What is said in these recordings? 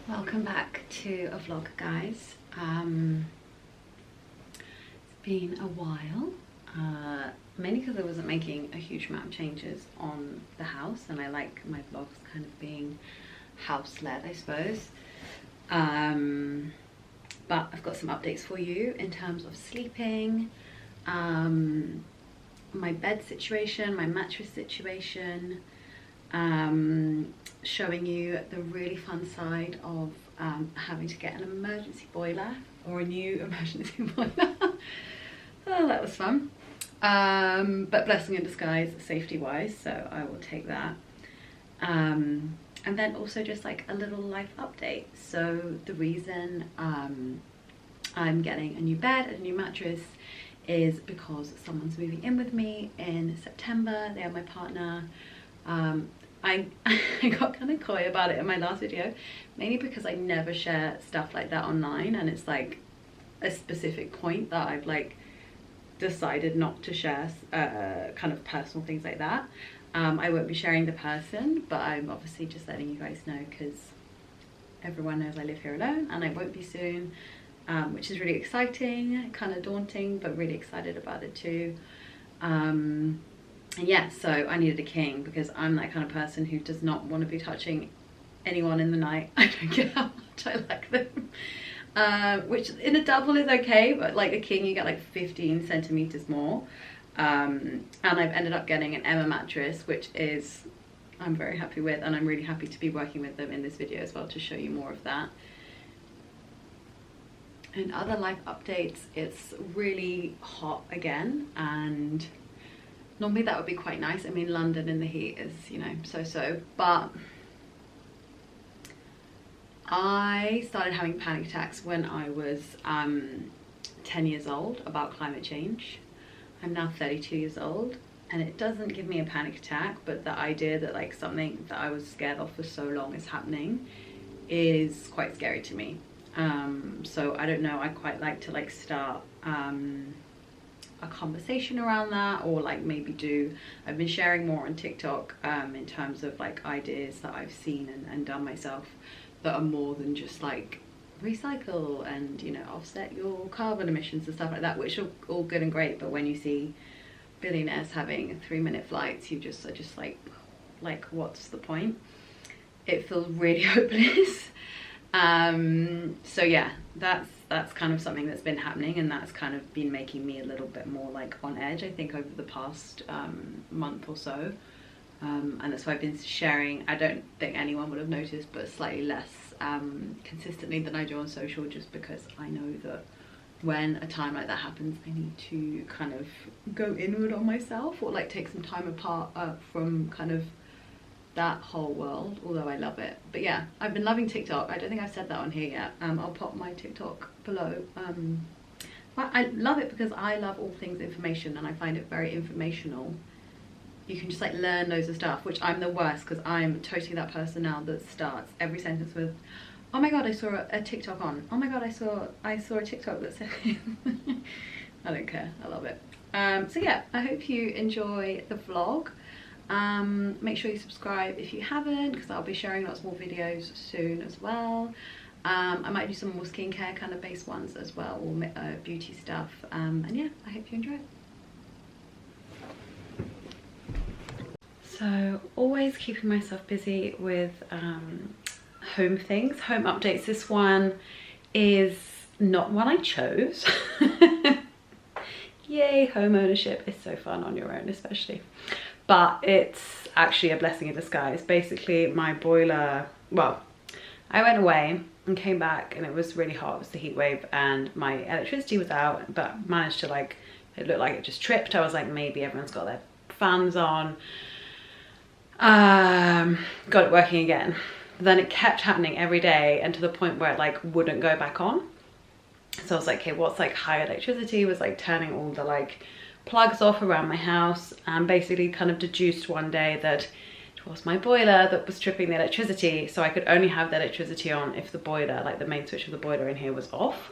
Welcome back to a vlog, guys. It's been a while, mainly because I wasn't making a huge amount of changes on the house, and I like my vlogs kind of being house-led, I suppose. But I've got some updates for you in terms of sleeping, my bed situation, my mattress situation, showing you the really fun side of having to get an emergency boiler, or a new emergency boiler. Oh, that was fun. But blessing in disguise safety wise, so I will take that. And then also just like a little life update. So the reason I'm getting a new bed and a new mattress is because someone's moving in with me in September. They are my partner. I got kind of coy about it in my last video, mainly because I never share stuff like that online, and it's like a specific point that I've like decided not to share kind of personal things like that. I won't be sharing the person, but I'm obviously just letting you guys know because everyone knows I live here alone, and I won't be soon, which is really exciting, kind of daunting, but really excited about it too. And yeah, so I needed a king because I'm that kind of person who does not want to be touching anyone in the night. I don't care how much I like them. Which in a double is okay, but like a king you get like 15 centimeters more. And I've ended up getting an Emma mattress, which is I'm very happy with, and I'm really happy to be working with them in this video as well to show you more of that. And other life updates, it's really hot again, and normally that would be quite nice. I mean, London in the heat is, you know, so-so, but I started having panic attacks when I was 10 years old about climate change. I'm now 32 years old, and it doesn't give me a panic attack, but the idea that like something that I was scared of for so long is happening is quite scary to me. So I don't know, I quite like to like start a conversation around that, or like maybe I've been sharing more on TikTok in terms of like ideas that I've seen and done myself that are more than just like recycle and, you know, offset your carbon emissions and stuff like that, which are all good and great, but when you see billionaires having 3-minute flights, you just are just like what's the point? It feels really hopeless. So yeah, that's kind of something that's been happening, and that's kind of been making me a little bit more like on edge, I think, over the past month or so. And that's why I've been sharing, I don't think anyone would have noticed, but slightly less consistently than I do on social, just because I know that when a time like that happens, I need to kind of go inward on myself, or like take some time apart from kind of that whole world, although I love it. But yeah, I've been loving TikTok. I don't think I've said that on here yet. I'll pop my TikTok below. But I love it because I love all things information, and I find it very informational. You can just like learn loads of stuff, which I'm the worst, because I'm totally that person now that starts every sentence with, oh my god, I saw a TikTok on, oh my god, I saw a TikTok that said I don't care, I love it. So yeah, I hope you enjoy the vlog. Make sure you subscribe if you haven't, because I'll be sharing lots more videos soon as well. I might do some more skincare kind of based ones as well, or beauty stuff, and yeah, I hope you enjoy it. So always keeping myself busy with home things, home updates. This one is not one I chose. Yay, home ownership is so fun on your own especially. But it's actually a blessing in disguise. Basically, my boiler, well, I went away and came back, and it was really hot. It was the heat wave, and my electricity was out, but managed to like, it looked like it just tripped. I was like, maybe everyone's got their fans on. Got it working again. But then it kept happening every day, and to the point where it like wouldn't go back on. So I was like, okay, what's like high electricity? Was like turning all the like plugs off around my house, and basically kind of deduced one day that it was my boiler that was tripping the electricity. So I could only have the electricity on if the boiler, like the main switch of the boiler in here, was off.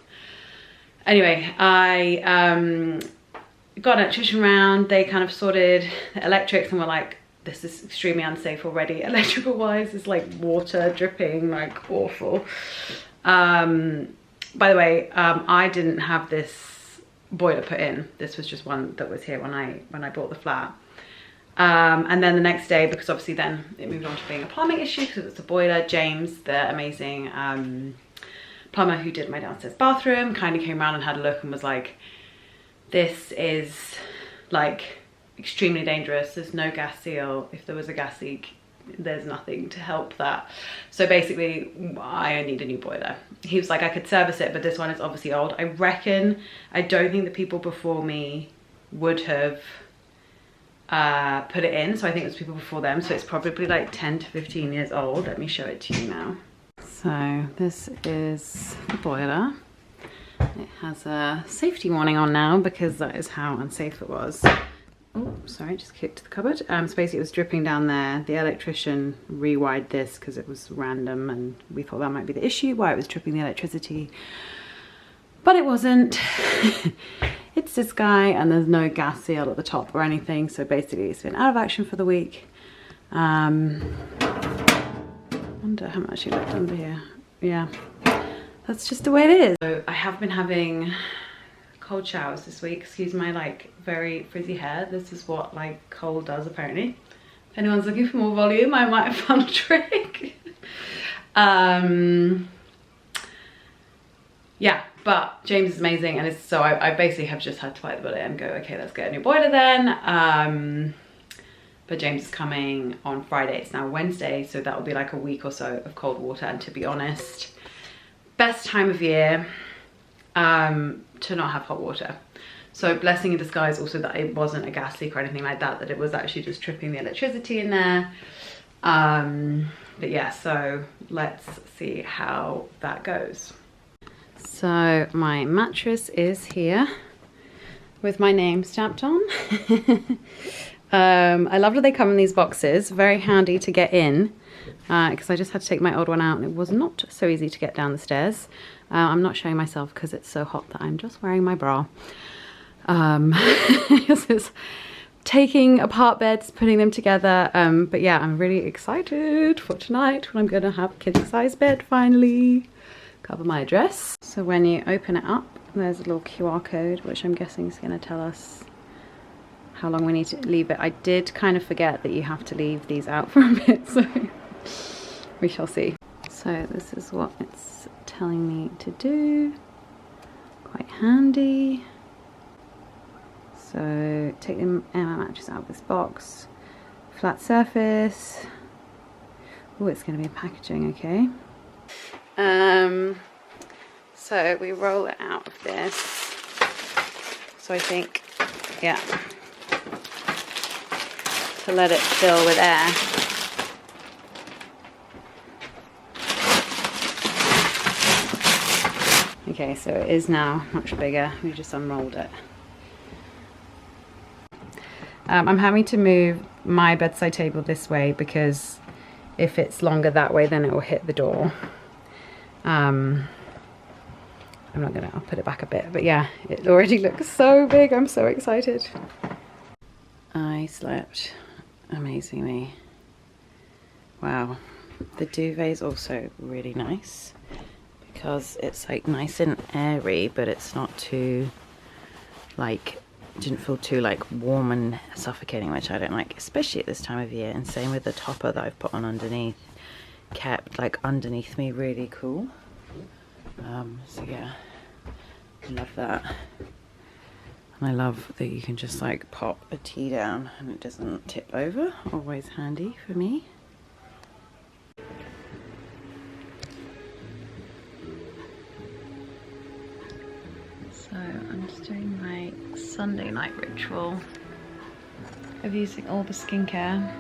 Anyway, I got an electrician round. They kind of sorted the electrics and were like, this is extremely unsafe already. Electrical wise, it's like water dripping, like awful. By the way, I didn't have this boiler put in. This was just one that was here when I bought the flat. And then the next day, because obviously then it moved on to being a plumbing issue because it was the boiler, James, the amazing plumber who did my downstairs bathroom, kind of came around and had a look and was like, this is like extremely dangerous. There's no gas seal. If there was a gas leak, there's nothing to help that. So basically I need a new boiler. He was like, I could service it, but this one is obviously old. I don't think the people before me would have put it in. So I think it was people before them. So it's probably like 10 to 15 years old. Let me show it to you now. So this is the boiler. It has a safety warning on now because that is how unsafe it was. Oh, sorry, just kicked the cupboard. So basically it was dripping down there. The electrician rewired this because it was random and we thought that might be the issue, why it was tripping the electricity. But it wasn't. It's this guy and there's no gas seal at the top or anything. So basically it's been out of action for the week. Wonder how much you left under here. Yeah, that's just the way it is. So I have been having cold showers this week. Excuse my like very frizzy hair. This is what like cold does apparently. If anyone's looking for more volume, I might have found a trick. Yeah, but James is amazing, and so I basically have just had to bite the bullet and go, okay, let's get a new boiler then. But James is coming on Friday. It's now Wednesday, so that will be like a week or so of cold water. And to be honest, best time of year to not have hot water. So blessing in disguise also that it wasn't a gas leak or anything like that, that it was actually just tripping the electricity in there. But yeah, so let's see how that goes. So my mattress is here with my name stamped on. I love that they come in these boxes, very handy to get in because I just had to take my old one out and it was not so easy to get down the stairs. I'm not showing myself because it's so hot that I'm just wearing my bra. This is taking apart beds, putting them together, but yeah, I'm really excited for tonight when I'm gonna have a king size bed finally. Cover my address. So when you open it up, there's a little QR code which I'm guessing is going to tell us how long we need to leave it. I did kind of forget that you have to leave these out for a bit, so we shall see. So this is what it's telling me to do. Quite handy. So take the mattress out of this box. Flat surface. Oh, it's going to be packaging, okay. So we roll it out of this. So I think, yeah, to let it fill with air. Okay, so it is now much bigger. We just unrolled it. I'm having to move my bedside table this way because if it's longer that way, then it will hit the door. I'll put it back a bit, but yeah, it already looks so big. I'm so excited. I slept amazingly. Wow. The duvet is also really nice because it's like nice and airy, but it's not too like, didn't feel too like warm and suffocating, which I don't like, especially at this time of year. And same with the topper that I've put on underneath, kept like underneath me really cool. So yeah, I love that. And I love that you can just like pop a tea down and it doesn't tip over. Always handy for me. So I'm just doing my Sunday night ritual of using all the skincare.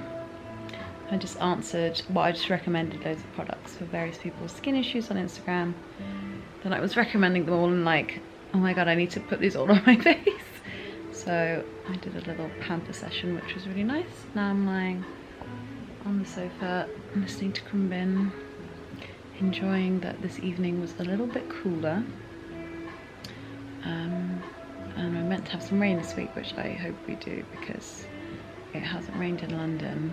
I just answered, well, I just recommended loads of products for various people's skin issues on Instagram. Then I was recommending them all and like, oh my god, I need to put these all on my face. So I did a little pamper session, which was really nice. Now I'm lying on the sofa, listening to Krumbin, enjoying that this evening was a little bit cooler. And we're meant to have some rain this week, which I hope we do, because it hasn't rained in London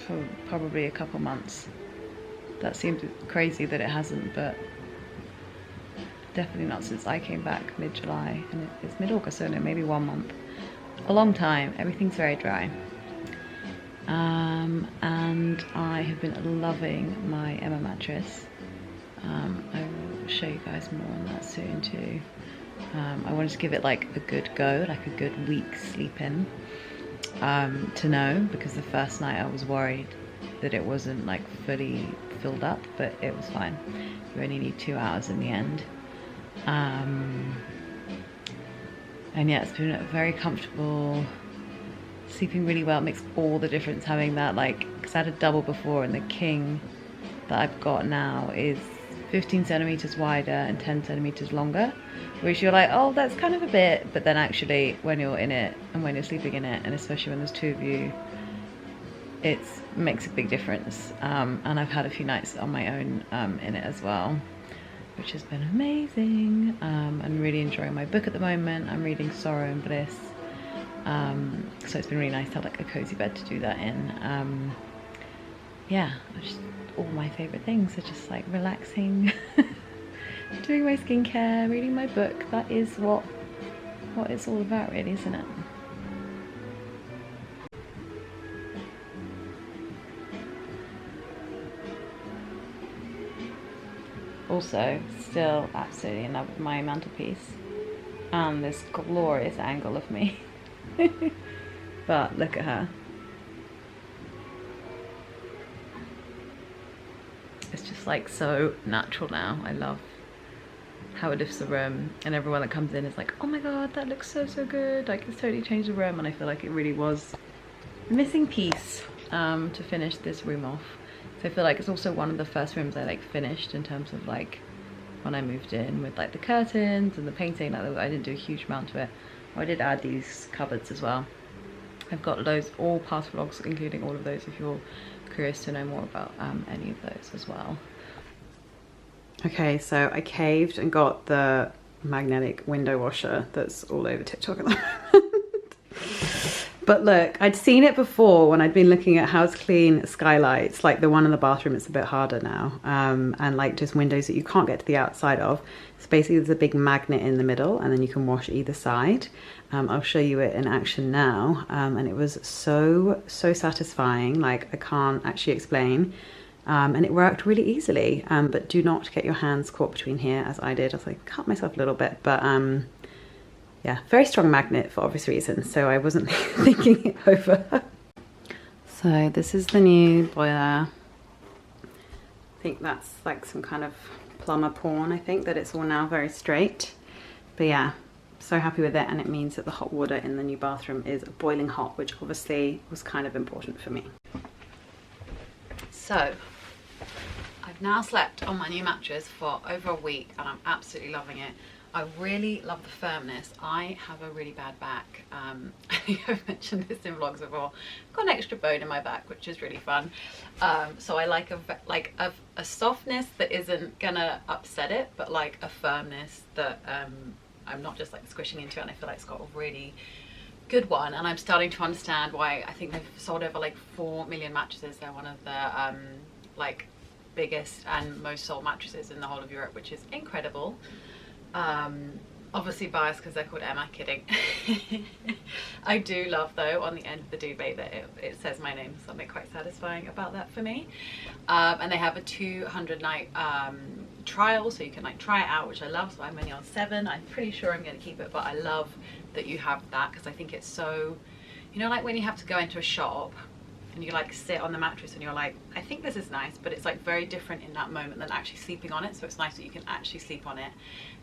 for probably a couple months. That seems crazy that it hasn't, but definitely not since I came back mid-July, and it's mid-August, so no, maybe 1 month. A long time. Everything's very dry. And I have been loving my Emma mattress. I will show you guys more on that soon too. I wanted to give it like a good go, like a good week's sleep in, to know, because the first night I was worried that it wasn't like fully filled up, but it was fine. You only need 2 hours in the end. And yeah, it's been very comfortable, sleeping really well. It makes all the difference having that, like, because I had a double before, and the king that I've got now is 15 centimeters wider and 10 centimeters longer, which you're like, oh, that's kind of a bit, but then actually when you're in it and when you're sleeping in it, and especially when there's two of you, it makes a big difference. And I've had a few nights on my own in it as well, which has been amazing. I'm really enjoying my book at the moment. I'm reading Sorrow and Bliss, so it's been really nice to have like a cozy bed to do that in. Yeah, just all my favorite things are just like relaxing, doing my skincare, reading my book. That is what it's all about, really, isn't it? Also, still absolutely in love with my mantelpiece and this glorious angle of me. But look at her. It's just like so natural now. I love how it lifts the room, and everyone that comes in is like, oh my god, that looks so good, like it's totally changed the room. And I feel like it really was the missing piece to finish this room off. So I feel like it's also one of the first rooms I like finished in terms of like when I moved in, with like the curtains and the painting. Like, I didn't do a huge amount to it. I did add these cupboards as well. I've got loads, all past vlogs, including all of those, if you're curious to know more about any of those as well. Okay, so I caved and got the magnetic window washer that's all over TikTok at the moment. But look, I'd seen it before when I'd been looking at how to clean skylights, like the one in the bathroom. It's a bit harder now, and like just windows that you can't get to the outside of. So basically there's a big magnet in the middle, and then you can wash either side. I'll show you it in action now, and it was so satisfying, like I can't actually explain. And it worked really easily, but do not get your hands caught between here, as I did. I was like, cut myself a little bit, but yeah, very strong magnet for obvious reasons, so I wasn't thinking it over. So this is the new boiler. I think that's like some kind of plumber porn, I think, that it's all now very straight. But yeah, so happy with it, and it means that the hot water in the new bathroom is boiling hot, which obviously was kind of important for me. So I've now slept on my new mattress for over a week, and I'm absolutely loving it. I really love the firmness. I have a really bad back. I think I've mentioned this in vlogs before. I've got an extra bone in my back, which is really fun. So I like a softness that isn't gonna upset it, but like a firmness that I'm not just like squishing into it, and I feel like it's got a really good one. And I'm starting to understand why I think they've sold over like 4 million mattresses. They're one of the like biggest and most sold mattresses in the whole of Europe, which is incredible. Obviously biased because they're called Emma, kidding. I do love though on the end of the duvet that it says my name, something quite satisfying about that for me. And they have a 200 night trial, so you can like try it out, which I love. So I'm only on 7. I'm pretty sure I'm going to keep it, but I love that you have that, because I think it's so, you know, like when you have to go into a shop and you like sit on the mattress and you're like, I think this is nice, but it's like very different in that moment than actually sleeping on it. So it's nice that you can actually sleep on it.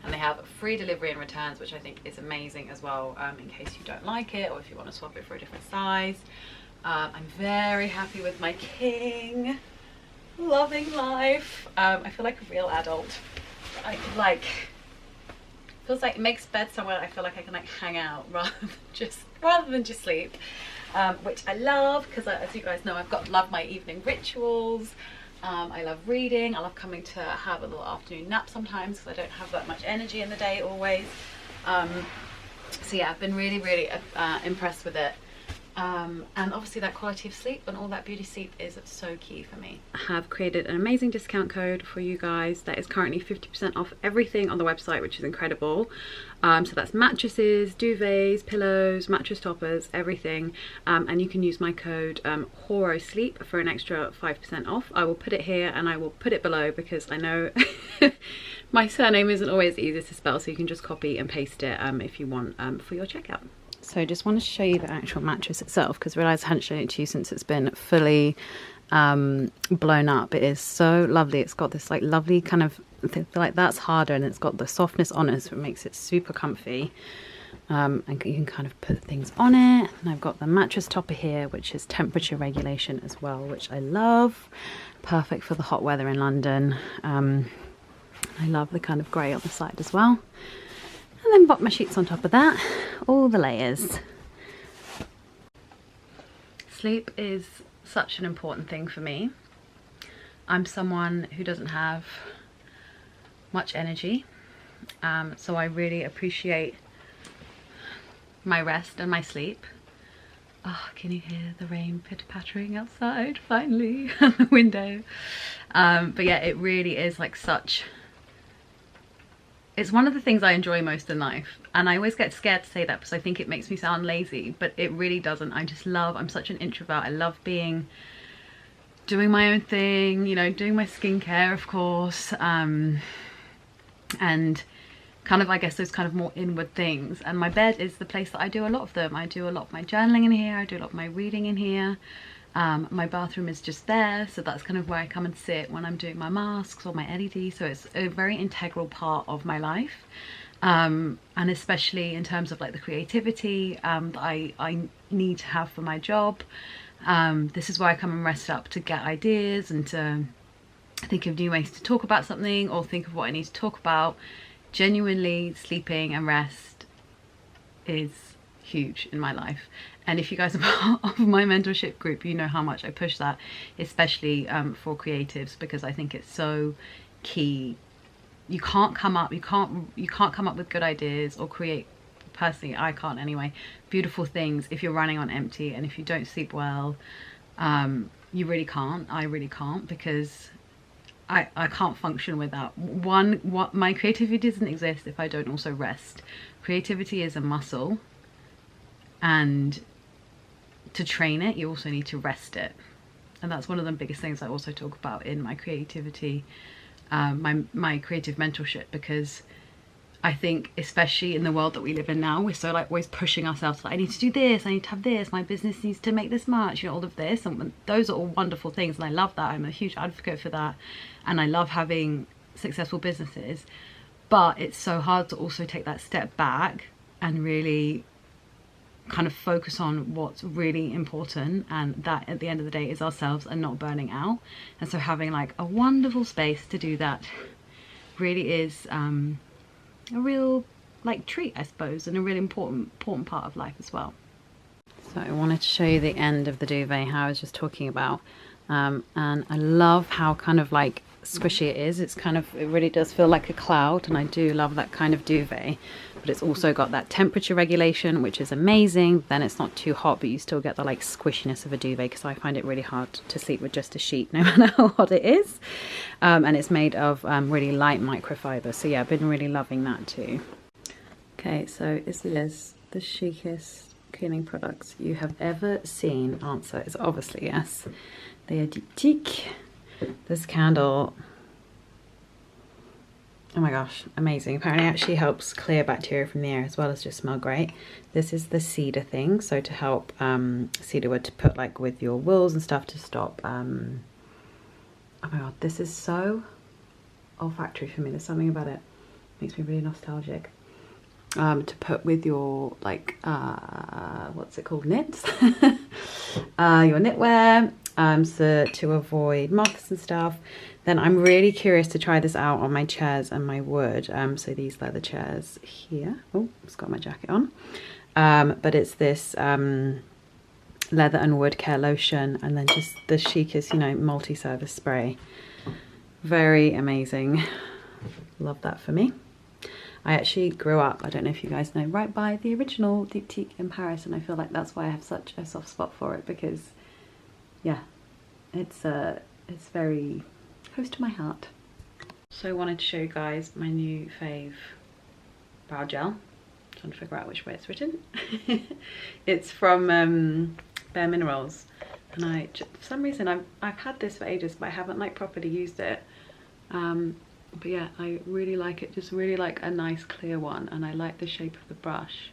And they have free delivery and returns, which I think is amazing as well, in case you don't like it or if you want to swap it for a different size. I'm very happy with my king, loving life. I feel like a real adult. I like, feels like it makes bed somewhere I feel like I can like hang out rather than just sleep. Which I love, because as you guys know, love my evening rituals. I love reading. I love coming to have a little afternoon nap sometimes, because I don't have that much energy in the day always. So yeah, I've been really impressed with it. And obviously that quality of sleep and all that beauty sleep is so key for me. I have created an amazing discount code for you guys that is currently 50% off everything on the website, which is incredible. So that's mattresses, duvets, pillows, mattress toppers, everything. And you can use my code Hoareau Sleep for an extra 5% off. I will put it here and I will put it below because I know my surname isn't always the easiest to spell, so you can just copy and paste it if you want for your checkout. So I just wanted to show you the actual mattress itself because I realised I hadn't shown it to you since it's been fully blown up. It is so lovely. It's got this like lovely kind of, like that's harder, and it's got the softness on it, so it makes it super comfy. And you can kind of put things on it. And I've got the mattress topper here, which is temperature regulation as well, which I love. Perfect for the hot weather in London. I love the kind of grey on the side as well. And then pop my sheets on top of that, all the layers. Sleep is such an important thing for me. I'm someone who doesn't have much energy, so I really appreciate my rest and my sleep. Oh, can you hear the rain pitter-pattering outside finally on the window? But yeah, it really is like such... It's one of the things I enjoy most in life, and I always get scared to say that because I think it makes me sound lazy, but it really doesn't. I just love, I'm such an introvert. I love doing my own thing, you know, doing my skincare, of course, and kind of, I guess, those kind of more inward things. And my bed is the place that I do a lot of them. I do a lot of my journaling in here. I do a lot of my reading in here. My bathroom is just there, so that's kind of where I come and sit when I'm doing my masks or my LED, so it's a very integral part of my life, and especially in terms of like the creativity that I need to have for my job. This is where I come and rest up to get ideas and to think of new ways to talk about something or think of what I need to talk about. Genuinely, sleeping and rest is huge in my life. And if you guys are part of my mentorship group, you know how much I push that, especially for creatives, because I think it's so key. You can't come up with good ideas or create, personally I can't anyway, beautiful things if you're running on empty, and if you don't sleep well, you really can't. I really can't, because I can't function without my creativity doesn't exist if I don't also rest. Creativity is a muscle, and to train it you also need to rest it, and that's one of the biggest things I also talk about in my creativity, my creative mentorship, because I think especially in the world that we live in now, we're so like always pushing ourselves, like I need to do this, I need to have this, my business needs to make this much, you know, all of this, and those are all wonderful things, and I love that. I'm a huge advocate for that, and I love having successful businesses, but it's so hard to also take that step back and really kind of focus on what's really important, and that at the end of the day is ourselves and not burning out. And so having like a wonderful space to do that really is a real like treat, I suppose, and a really important part of life as well. So I wanted to show you the end of the duvet, how I was just talking about, and I love how kind of like squishy it is. It's kind of, it really does feel like a cloud, and I do love that kind of duvet, but it's also got that temperature regulation, which is amazing. Then it's not too hot, but you still get the like squishiness of a duvet, because I find it really hard to sleep with just a sheet no matter how hot it is, and it's made of really light microfiber, so yeah, I've been really loving that too. Okay, so is this the chicest cleaning products you have ever seen? Answer is obviously yes. They are diptyque. This candle, oh my gosh, amazing. Apparently it actually helps clear bacteria from the air as well as just smell great. This is the cedar thing, so to help cedar wood to put like with your wools and stuff to stop oh my god, this is so olfactory for me. There's something about it makes me really nostalgic. To put with your like what's it called, knits, your knitwear, so to avoid moths and stuff. Then I'm really curious to try this out on my chairs and my wood, so these leather chairs here. Oh, it's got my jacket on, but it's this leather and wood care lotion, and then just the chicest, you know, multi-service spray. Very amazing, love that for me. I actually grew up, I don't know if you guys know, right by the original Diptyque in Paris, and I feel like that's why I have such a soft spot for it, because yeah, it's very close to my heart. So I wanted to show you guys my new fave brow gel. Trying to figure out which way it's written. It's from Bare Minerals, and for some reason I've had this for ages, but I haven't like properly used it. But yeah, I really like it, just really like a nice clear one, and I like the shape of the brush.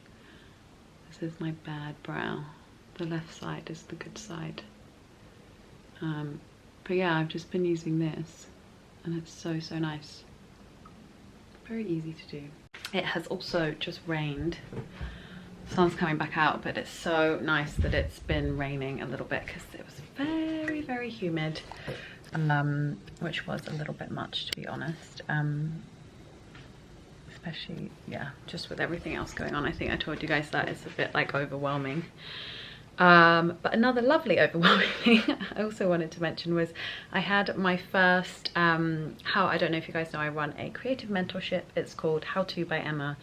This is my bad brow. The left side is the good side. But yeah, I've just been using this, and it's so nice. Very easy to do. It has also just rained. The sun's coming back out, but it's so nice that it's been raining a little bit, because it was very humid, which was a little bit much, to be honest. Especially, yeah, just with everything else going on. I think I told you guys that it's a bit like overwhelming. But another lovely overwhelming thing I also wanted to mention was I had my first, I don't know if you guys know, I run a creative mentorship. It's called How To by Emma,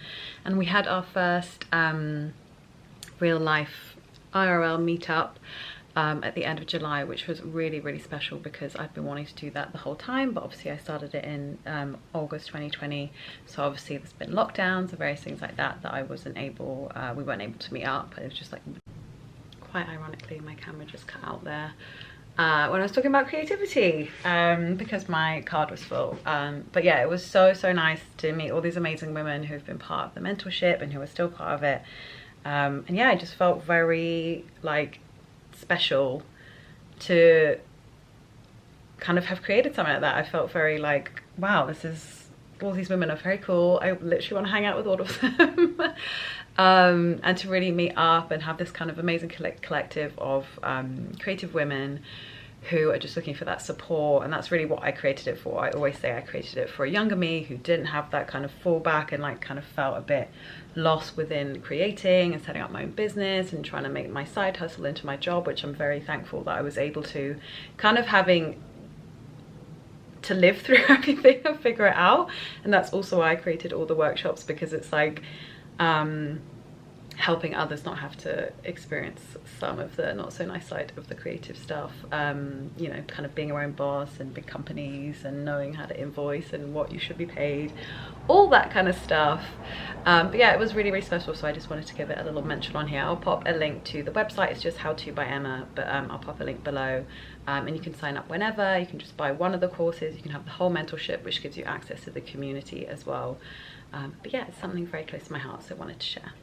and we had our first real life IRL meetup at the end of July, which was really special, because I've been wanting to do that the whole time, but obviously I started it in August 2020, so obviously there's been lockdowns and various things like that I wasn't able, we weren't able to meet up. It was just like, quite ironically, my camera just cut out there when I was talking about creativity, because my card was full. But yeah, it was so nice to meet all these amazing women who've been part of the mentorship and who are still part of it. And yeah, I just felt very like special to kind of have created something like that. I felt very like, wow, all these women are very cool. I literally want to hang out with all of them. And to really meet up and have this kind of amazing collective of creative women who are just looking for that support. And that's really what I created it for. I always say I created it for a younger me who didn't have that kind of fallback, and like kind of felt a bit lost within creating and setting up my own business and trying to make my side hustle into my job, which I'm very thankful that I was able to, kind of having to live through everything and figure it out. And that's also why I created all the workshops, because it's like helping others not have to experience some of the not so nice side of the creative stuff, you know, kind of being your own boss and big companies and knowing how to invoice and what you should be paid, all that kind of stuff. But yeah, it was really special, so I just wanted to give it a little mention on here. I'll pop a link to the website. It's just How To by Emma, but I'll pop a link below, and you can sign up whenever. You can just buy one of the courses. You can have the whole mentorship, which gives you access to the community as well. But yeah, it's something very close to my heart, so I wanted to share.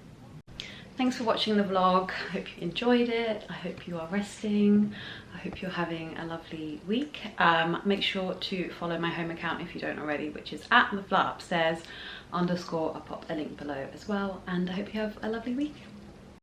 Thanks for watching the vlog. I hope you enjoyed it. I hope you are resting. I hope you're having a lovely week. Make sure to follow my home account if you don't already, which is @theflatupstairs_. I'll pop a link below as well. And I hope you have a lovely week.